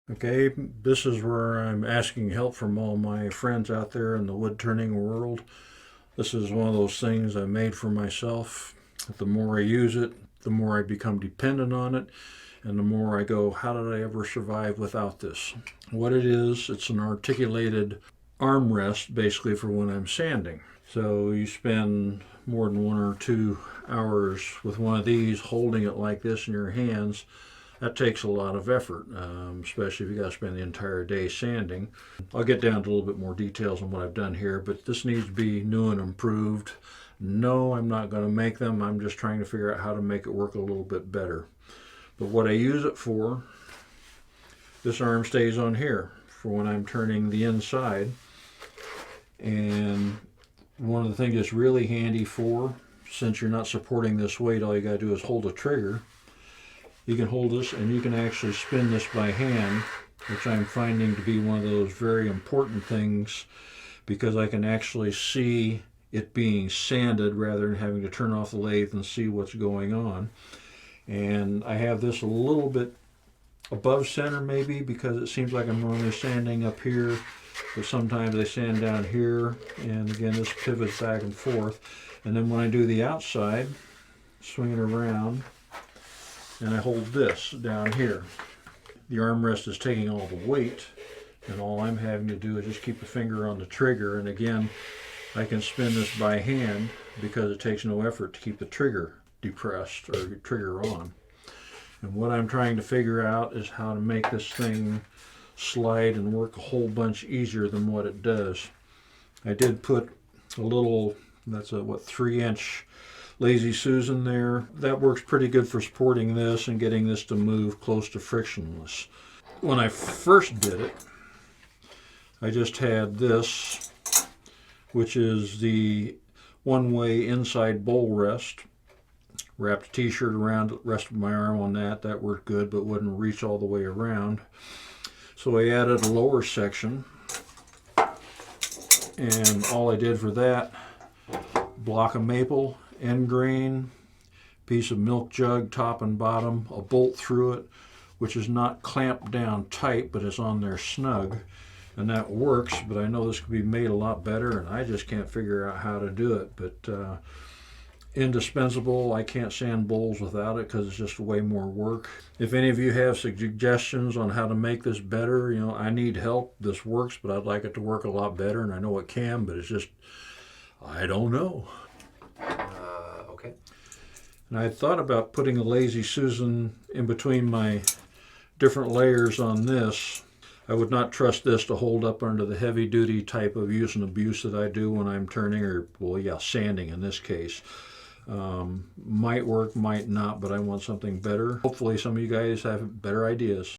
Okay, this is where I'm asking help from all my friends out there in the wood turning world. This is one of those things I made for myself. The more I use it, the more I become dependent on it, and the more I go, how did I ever survive without this? What it is, it's an articulated armrest basically for when I'm sanding. So you spend more than 1 or 2 hours with one of these holding it like this in your hands. That takes a lot of effort, especially if you got to spend the entire day sanding. I'll get down to a little bit more details on what I've done here, but this needs to be new and improved. No, I'm not going to make them. I'm just trying to figure out how to make it work a little bit better. But what I use it for, this arm stays on here for when I'm turning the inside. And one of the things it's really handy for, since you're not supporting this weight, all you got to do is hold a trigger. You can hold this and you can actually spin this by hand, which I'm finding to be one of those very important things because I can actually see it being sanded rather than having to turn off the lathe and see what's going on. And I have this a little bit above center maybe because it seems like I'm normally sanding up here, but sometimes I sand down here, and again this pivots back and forth. And then when I do the outside, swing it around, and I hold this down here. The armrest is taking all the weight, and all I'm having to do is just keep a finger on the trigger, and again I can spin this by hand because it takes no effort to keep the trigger depressed or trigger on. And what I'm trying to figure out is how to make this thing slide and work a whole bunch easier than what it does. I did put a little, that's a 3-inch Lazy Susan there. That works pretty good for supporting this and getting this to move close to frictionless. When I first did it, I just had this, which is the one-way inside bowl rest. Wrapped a t-shirt around it, rested my arm on that. That worked good, but wouldn't reach all the way around. So I added a lower section, and all I did for that, block of maple, end grain, piece of milk jug top and bottom, a bolt through it, which is not clamped down tight but is on there snug, and that works. But I know this could be made a lot better, and I just can't figure out how to do it. But indispensable. I can't sand bowls without it because it's just way more work. If any of you have suggestions on how to make this better, I need help. This works, but I'd like it to work a lot better, and I know it can, but it's just, I don't know. Okay. And I thought about putting a Lazy Susan in between my different layers on this. I would not trust this to hold up under the heavy duty type of use and abuse that I do when I'm turning, or, well, yeah, sanding in this case. Might work, might not, but I want something better. Hopefully some of you guys have better ideas.